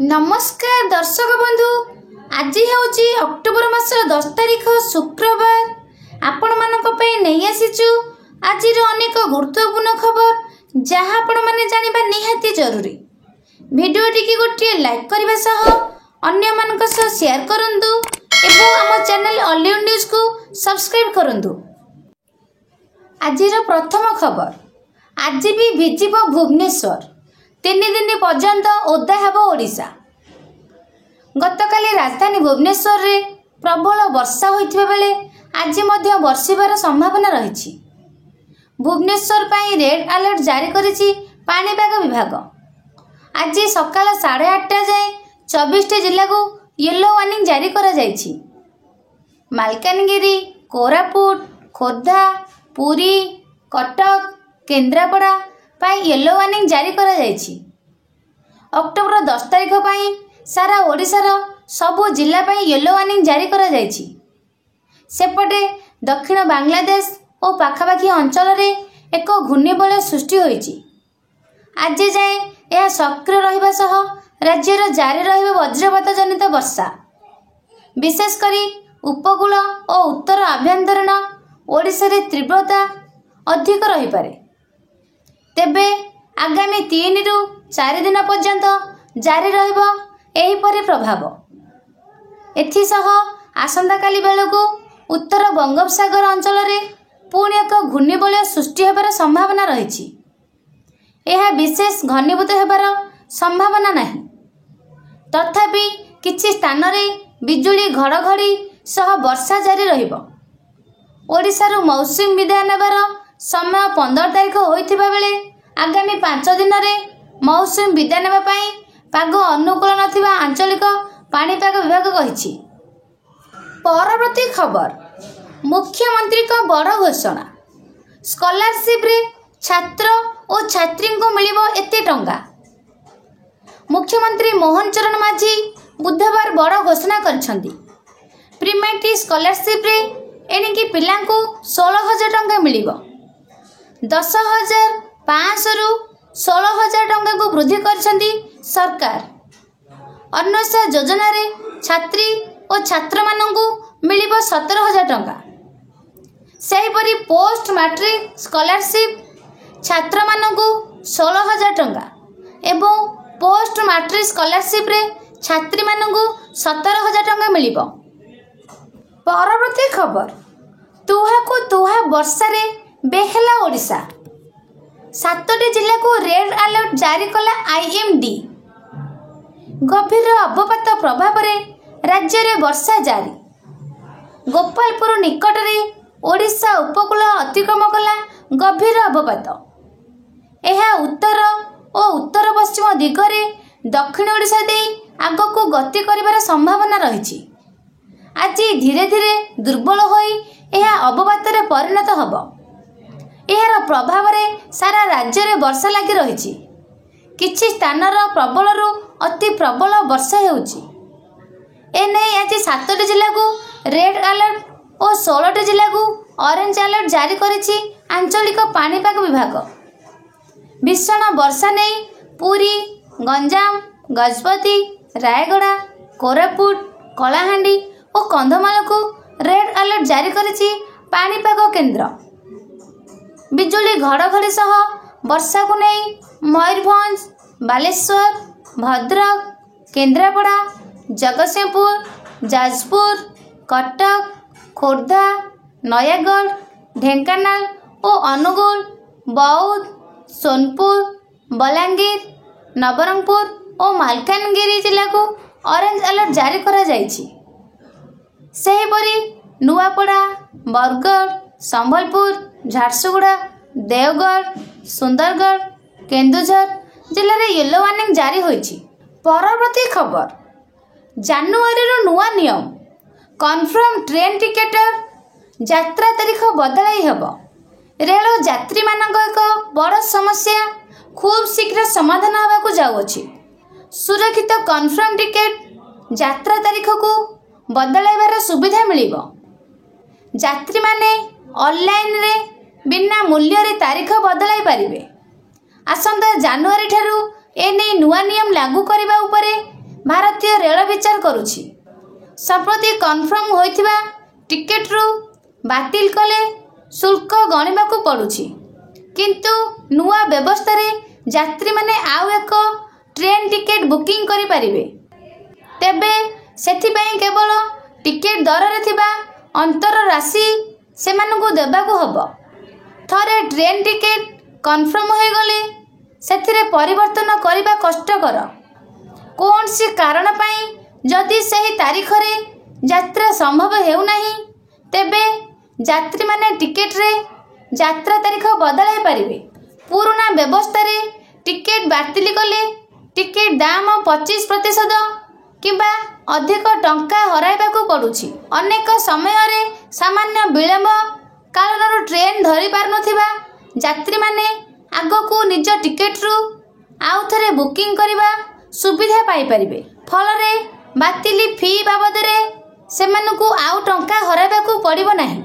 नमस्कार दर्शक बंधु, आज हूँ अक्टोबर मास 10 तारिख शुक्रवार। आपण मानक नहीं आसीचु आज अनेक गुरुत्वपूर्ण खबर जहाँ आपण माने जानिबा निहाती जरूरी। वीडियो टी गोटे लाइक करने सह अन्य मानक सह शेयर करंतु एवं आम चैनल ऑलिव न्यूज को सब्सक्राइब करंतु। आज प्रथम खबर, आज भी भिजिब भुवनेश्वर, 3 दिन पर्यंत ओदा हेब ओडिशा। गतकाली राजधानी भुवनेश्वर रे प्रबल वर्षा होइथिबा बेले आज मध्य वर्षिबार संभावना रही। भुवनेश्वर पाई रेड अलर्ट जारी करिछि पाणीपाग विभाग। आज सकाल 8:30 जाए 24 जिला को येलो वार्निंग जारी करा जाइछि। मालकानगिरी, कोरापुट, खोर्धा, पुरी, कटक, केन्द्रापड़ा पाई येलो वार्निंग जारी करा जाइछि। अक्टोबर 10 तारिख पाई सारा ओडिशार सबु जिला पाई येलो वार्निंग जारी करा जाइछि। सेपटे दक्षिण बांग्लादेश और पाखापाखी अंचल रे एक घूर्णिबलय सृष्टि होइछि। आज जाए यह सक्रिय रहिबा सह राज्यर जारी रहिबा वज्रपात जनित वर्षा, विशेषकरी उपकूल और उत्तर आभ्यंतरीण ओडिशा रे तीव्रता अधिक रही पारे। तेबे आगामी 3 रु 4 दिन पर्यंत जारी रहिबो एहीपरि प्रभाव। एथिसह आसंता काली बेलको उत्तर बंगोपसागर अंचल रे पुणी एक घूर्णिबलय सृष्टि हेबार संभावना रही। यह विशेष घनीभूत हेबार संभावना नहीं, तथापि किछि स्थान रे बिजुली घड़घड़ी सह वर्षा जारी रहिबो। ओडिशारू मौसुमी विदाय नेबार समय 15 तारिख होइथिबा बेले आगामी 5 दिन रे मौसुमी विदाय नेबा पई पाग अनुकूल नथिबा आंचलिक पाणीपाग विभाग कहिछि। परवर्ती खबर, मुख्यमंत्री का बड़ घोषणा, स्कॉलरशिप रे छात्र और छात्री को मिलिबो एते टंगा। मुख्यमंत्री मोहन चरण माझी बुधवार बड़ घोषणा करछंती। प्रीमेट्रिक स्कॉलरशिप रे एणिकी पिलांको 16,000 टंका मिलिबो। 10,500 रु 16,000 टंका को वृद्धि करछंती सरकार। अन्नसा योजना रे छात्री और छात्र मानंकु मिलिबो 17,000 टंका। सेहीपरि पोस्ट मैट्रिक स्कॉलरशिप छात्र मानंकु 16,000 टंका एवं पोस्ट मैट्रिक स्कॉलरशिप रे छात्री मानंकु 17,000 टंका मिलिबो। परवर्ती खबर, तुहा को तुहा वर्षा रे बेहेला ओडिशा। 7टी जिला को रेड अलर्ट जारी कला आईएमडी। गभीर अवपात प्रभाव रे राज्य रे वर्षा जारी। गोपालपुर निकट रे ओडिशा उपकूल अतिक्रम कला गभीर अवपात। यह उत्तर और उत्तर पश्चिम दिगरे दक्षिण ओडिशा दे आग को गति करिवार संभावना रही। आज धीरे धीरे दुर्बल होई यह अवपात रे परिणत हबो। यार प्रभाव रे सारा राज्य रे वर्षा लगी रही। किछि स्थान प्रबल रु अति प्रबल वर्षा हेउछि। एने आज 7टी जिला को रेड अलर्ट और 16टी जिला को ऑरेंज अलर्ट जारी करिछि आंचलिक पाणीपाग विभाग। भीषण वर्षा नहीं पुरी, गंजाम, गजपति, रायगड़ा, कोरापुट, कलाहांडी और कंधमाल को रेड अलर्ट जारी करिछि पाणीपाग केन्द्र। बिजुली घड़घड़ी सह वर्षा को नहीं मयूरभंज, बालेश्वर, भद्रक, केन्द्रापड़ा, जगतसिंहपुर, जाजपुर, कटक, खोर्धा, नयागढ़, ढेंकानाल और अनुगुल, बौद्ध, सोनपुर, बलांगीर, नवरंगपुर और मालकानगिरी जिला को ऑरेंज अलर्ट जारी करा जाइछि। सेहीपरि नुआपड़ा, बरगढ़, संबलपुर, झारसुगुड़ा, देवगढ़, सुंदरगढ़, केन्दुझर जिले में येलो वार्निंग जारी होइछि। परवर्ती खबर, जनवरी रो नुआ नियम, कन्फर्म ट्रेन टिकेटर यात्रा तारीख बदलाई हेब। रेल यात्री मानक एक बड़ समस्या खूब शीघ्र समाधान होगा जाउछि। सुरक्षित कन्फर्म टिकेट यात्रा तारीख को बदलाइबार सुविधा मिलिबो। यात्री माने ऑनलाइन रे बिना मूल्य रे तारीख बदलाई पारिबे। आसंता जनवरी ठारू एने नुआ नियम लागू करने उपरे ଭାରତୀୟ ରେଳ ବିଚାର କରୁଛି। ସମ୍ପ୍ରତି କନଫର୍ମ ହୋଇଥିବା ଟିକେଟ୍ରୁ ବାତିଲ କଲେ ଶୁଳ୍କ ଗଣିବାକୁ ପଡ଼ୁଛି। କିନ୍ତୁ ନୂଆ ବ୍ୟବସ୍ଥାରେ ଯାତ୍ରୀମାନେ ଆଉ ଏକ ଟ୍ରେନ୍ ଟିକେଟ୍ ବୁକିଂ କରିପାରିବେ। ତେବେ ସେଥିପାଇଁ କେବଳ ଟିକେଟ୍ ଦରରେ ଥିବା ଅନ୍ତର ରାଶି ସେମାନଙ୍କୁ ଦେବାକୁ ହେବ। ଥରେ ଟ୍ରେନ୍ ଟିକେଟ୍ କନଫର୍ମ ହୋଇଗଲେ ସେଥିରେ ପରିବର୍ତ୍ତନ କରିବା କଷ୍ଟକର। କୌଣସି କାରଣ ପାଇଁ ଯଦି ସେହି ତାରିଖରେ ଯାତ୍ରା ସମ୍ଭବ ହେଉନାହିଁ, ତେବେ ଯାତ୍ରୀମାନେ ଟିକେଟ୍ରେ ଯାତ୍ରା ତାରିଖ ବଦଳାଇ ପାରିବେ। ପୁରୁଣା ବ୍ୟବସ୍ଥାରେ ଟିକେଟ୍ ବାତିଲ କଲେ ଟିକେଟ୍ ଦାମ 25% କିମ୍ବା ଅଧିକ ଟଙ୍କା ହରାଇବାକୁ ପଡ଼ୁଛି। ଅନେକ ସମୟରେ ସାମାନ୍ୟ ବିଳମ୍ବ କାରଣରୁ ଟ୍ରେନ୍ ଧରି ପାରୁନଥିବା ଯାତ୍ରୀମାନେ ଆଗକୁ ନିଜ ଟିକେଟ୍ରୁ ଆଉ ଥରେ ବୁକିଂ କରିବା ସୁବିଧା ପାଇପାରିବେ। ଫଳରେ ବାତିଲ ଫି ବାବଦରେ ସେମାନଙ୍କୁ ଆଉ ଟଙ୍କା ହରାଇବାକୁ ପଡ଼ିବ ନାହିଁ।